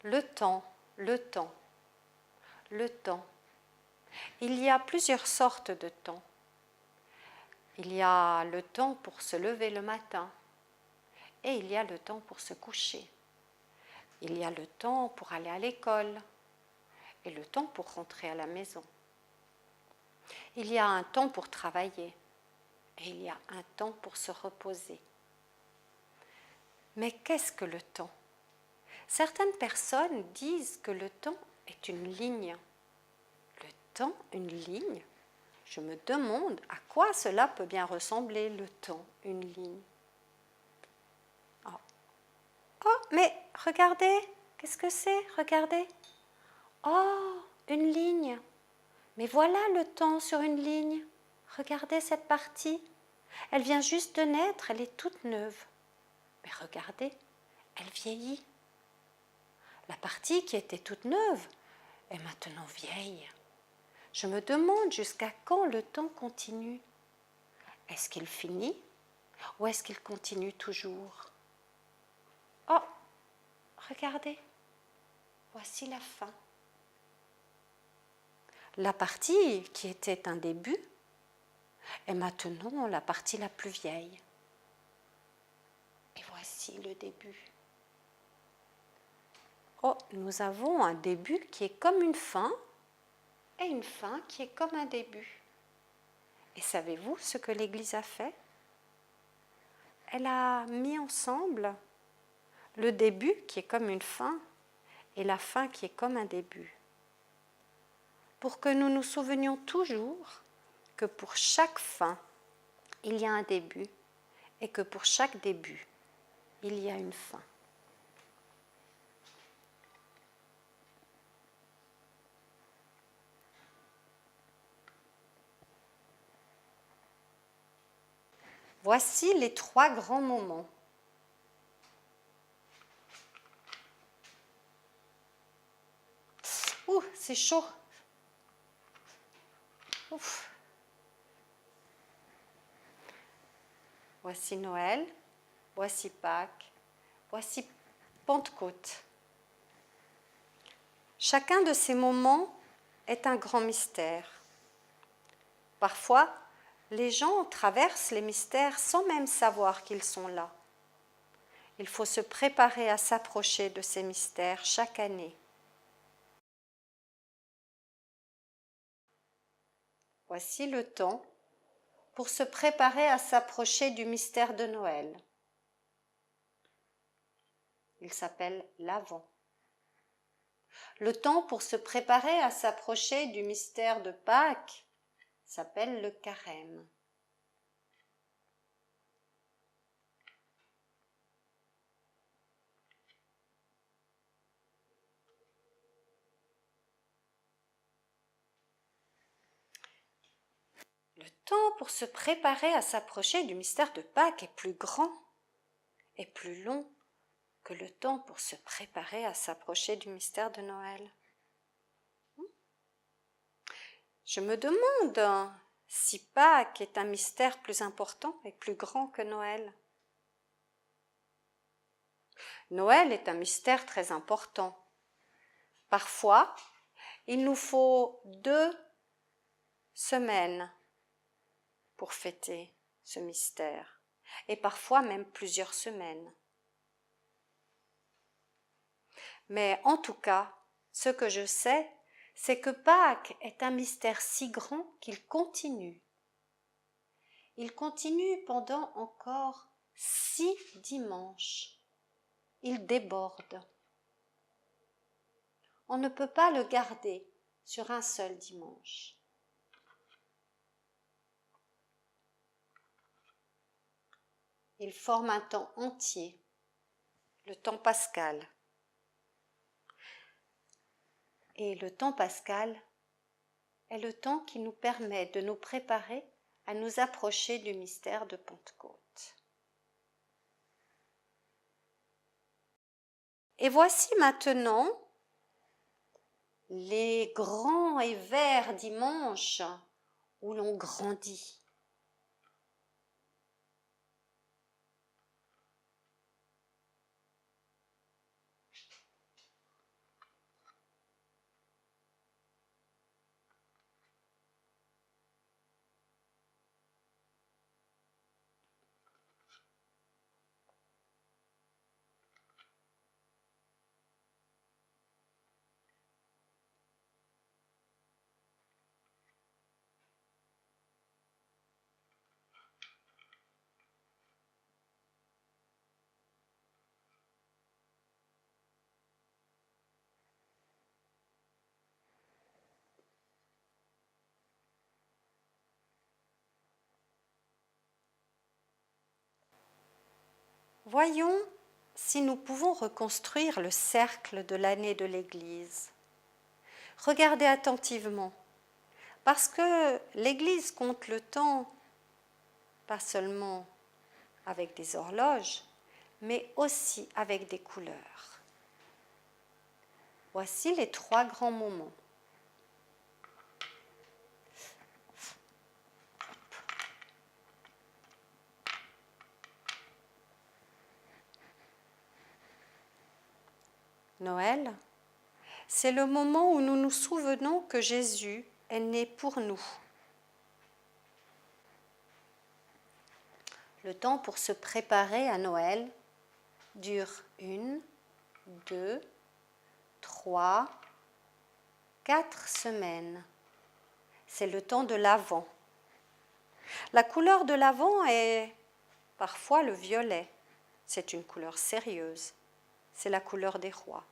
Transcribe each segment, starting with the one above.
Le temps, le temps, le temps. Il y a plusieurs sortes de temps. Il y a le temps pour se lever le matin et il y a le temps pour se coucher. Il y a le temps pour aller à l'école et le temps pour rentrer à la maison. Il y a un temps pour travailler et il y a un temps pour se reposer. Mais qu'est-ce que le temps? Certaines personnes disent que le temps est une ligne. Le temps, une ligne? Je me demande à quoi cela peut bien ressembler, le temps, une ligne. Oh, oh mais regardez, qu'est-ce que c'est? Regardez. Oh, une ligne. Mais voilà le temps sur une ligne. Regardez cette partie. Elle vient juste de naître, elle est toute neuve. Mais regardez, elle vieillit. La partie qui était toute neuve est maintenant vieille. Je me demande jusqu'à quand le temps continue. Est-ce qu'il finit ou est-ce qu'il continue toujours? Oh, regardez, voici la fin. La partie qui était un début est maintenant la partie la plus vieille. Et voici le début. Oh, nous avons un début qui est comme une fin et une fin qui est comme un début. Et savez-vous ce que l'Église a fait? Elle a mis ensemble le début qui est comme une fin et la fin qui est comme un début. Pour que nous nous souvenions toujours que pour chaque fin, il y a un début et que pour chaque début, il y a une fin. Voici les 3 grands moments. Ouh, c'est chaud. Ouf. Voici Noël, voici Pâques, voici Pentecôte. Chacun de ces moments est un grand mystère. Parfois, les gens traversent les mystères sans même savoir qu'ils sont là. Il faut se préparer à s'approcher de ces mystères chaque année. Voici le temps pour se préparer à s'approcher du mystère de Noël. Il s'appelle l'Avent. Le temps pour se préparer à s'approcher du mystère de Pâques s'appelle le Carême. Le temps pour se préparer à s'approcher du mystère de Pâques est plus grand et plus long que le temps pour se préparer à s'approcher du mystère de Noël. Je me demande si Pâques est un mystère plus important et plus grand que Noël. Noël est un mystère très important. Parfois, il nous faut 2 semaines pour fêter ce mystère, et parfois même plusieurs semaines. Mais en tout cas, ce que je sais, c'est que Pâques est un mystère si grand qu'il continue. Il continue pendant encore 6 dimanches. Il déborde. On ne peut pas le garder sur un seul dimanche. Il forme un temps entier, le temps pascal. Et le temps pascal est le temps qui nous permet de nous préparer à nous approcher du mystère de Pentecôte. Et voici maintenant les grands et verts dimanches où l'on grandit. Voyons si nous pouvons reconstruire le cercle de l'année de l'Église. Regardez attentivement, parce que l'Église compte le temps, pas seulement avec des horloges, mais aussi avec des couleurs. Voici les 3 grands moments. Noël, c'est le moment où nous nous souvenons que Jésus est né pour nous. Le temps pour se préparer à Noël dure 1, 2, 3, 4 semaines. C'est le temps de l'Avent. La couleur de l'Avent est parfois le violet. C'est une couleur sérieuse. C'est la couleur des rois.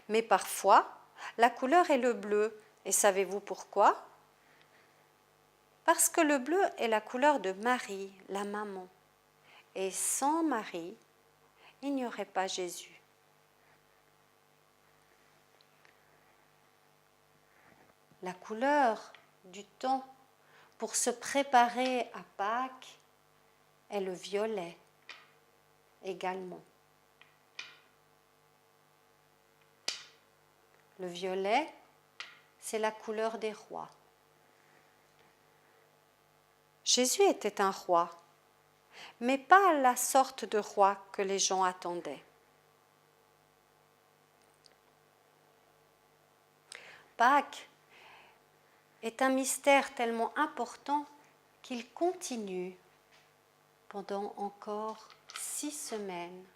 Mais parfois, la couleur est le bleu. Et savez-vous pourquoi ? Parce que le bleu est la couleur de Marie, la maman. Et sans Marie, il n'y aurait pas Jésus. La couleur du temps pour se préparer à Pâques est le violet également. Le violet, c'est la couleur des rois. Jésus était un roi, mais pas la sorte de roi que les gens attendaient. Pâques est un mystère tellement important qu'il continue pendant encore 6 semaines.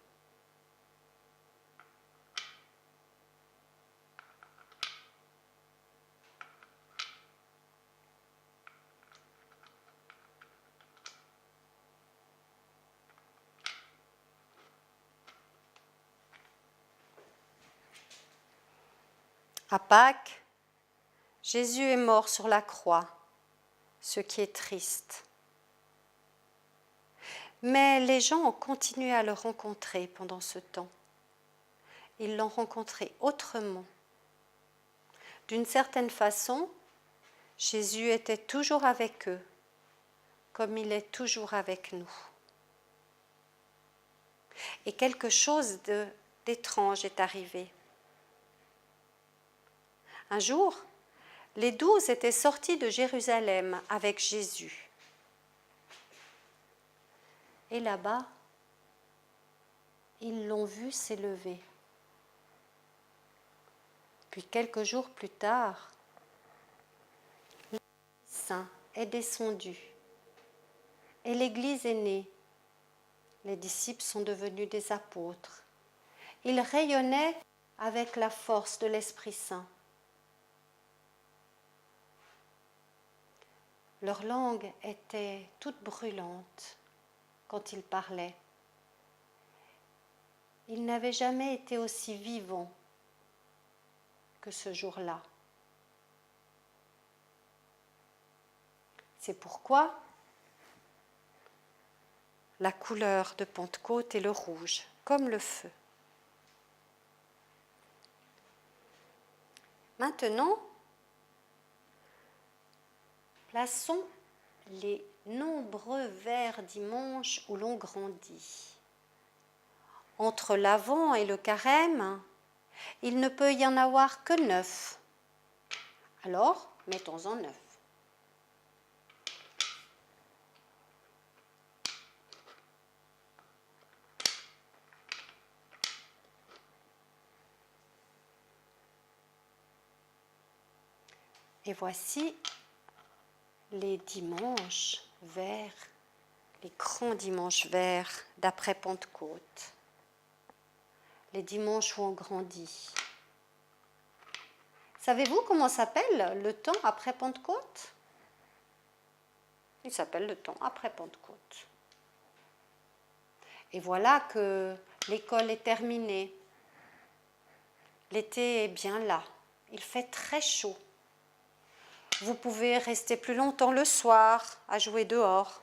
À Pâques, Jésus est mort sur la croix, ce qui est triste. Mais les gens ont continué à le rencontrer pendant ce temps. Ils l'ont rencontré autrement. D'une certaine façon, Jésus était toujours avec eux, comme il est toujours avec nous. Et quelque chose d'étrange est arrivé. Un jour, les 12 étaient sortis de Jérusalem avec Jésus. Et là-bas, ils l'ont vu s'élever. Puis quelques jours plus tard, l'Esprit Saint est descendu et l'Église est née. Les disciples sont devenus des apôtres. Ils rayonnaient avec la force de l'Esprit Saint. Leur langue était toute brûlante quand ils parlaient. Ils n'avaient jamais été aussi vivants que ce jour-là. C'est pourquoi la couleur de Pentecôte est le rouge, comme le feu. Maintenant, plaçons les nombreux verts dimanches où l'on grandit. Entre l'Avent et le Carême, il ne peut y en avoir que 9. Alors, mettons-en 9. Et voici les dimanches verts, les grands dimanches verts d'après Pentecôte. Les dimanches où on grandit. Savez-vous comment s'appelle le temps après Pentecôte ? Il s'appelle le temps après Pentecôte. Et voilà que l'école est terminée. L'été est bien là. Il fait très chaud. Vous pouvez rester plus longtemps le soir à jouer dehors.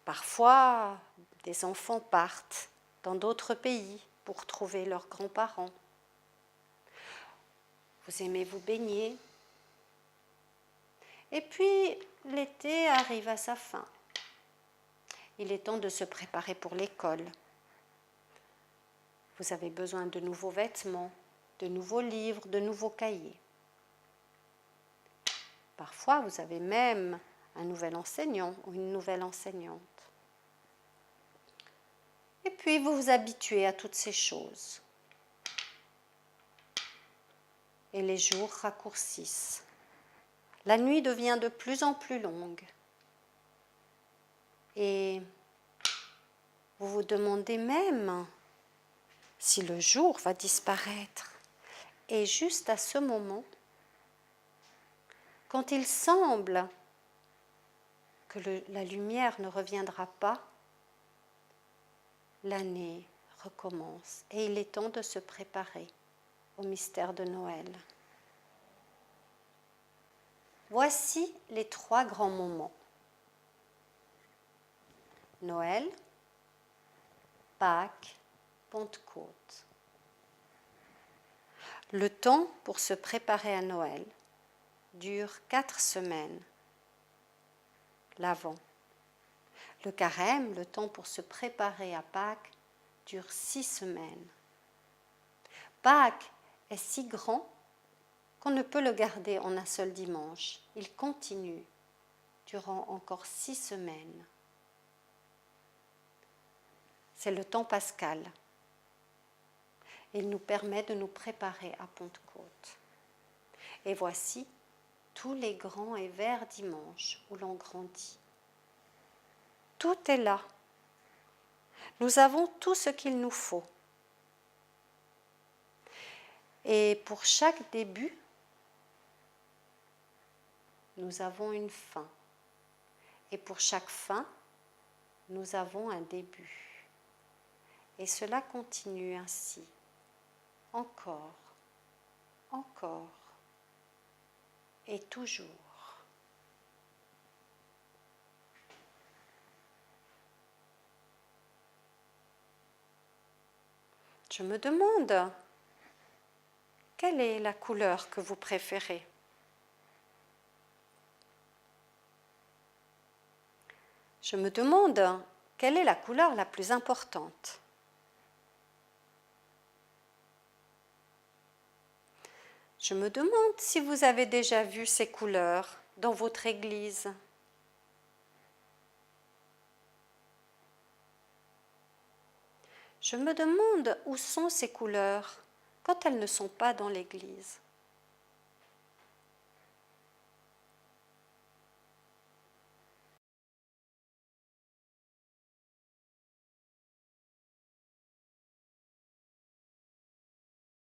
Parfois, des enfants partent dans d'autres pays pour trouver leurs grands-parents. Vous aimez vous baigner. Et puis, l'été arrive à sa fin. Il est temps de se préparer pour l'école. Vous avez besoin de nouveaux vêtements, de nouveaux livres, de nouveaux cahiers. Parfois, vous avez même un nouvel enseignant ou une nouvelle enseignante. Et puis, vous vous habituez à toutes ces choses. Et les jours raccourcissent. La nuit devient de plus en plus longue. Et vous vous demandez même si le jour va disparaître. Et juste à ce moment, quand il semble que la lumière ne reviendra pas, l'année recommence et il est temps de se préparer au mystère de Noël. Voici les 3 grands moments. Noël, Pâques, Pentecôte. Le temps pour se préparer à Noël dure 4 semaines. L'Avent. Le carême, le temps pour se préparer à Pâques, dure 6 semaines. Pâques est si grand qu'on ne peut le garder en un seul dimanche. Il continue durant encore 6 semaines. C'est le temps pascal. Il nous permet de nous préparer à Pentecôte. Et voici tous les grands et verts dimanches où l'on grandit. Tout est là. Nous avons tout ce qu'il nous faut. Et pour chaque début, nous avons une fin. Et pour chaque fin, nous avons un début. Et cela continue ainsi, encore, encore et toujours. Je me demande, quelle est la couleur que vous préférez ? Je me demande, quelle est la couleur la plus importante ? Je me demande si vous avez déjà vu ces couleurs dans votre église. Je me demande où sont ces couleurs quand elles ne sont pas dans l'église.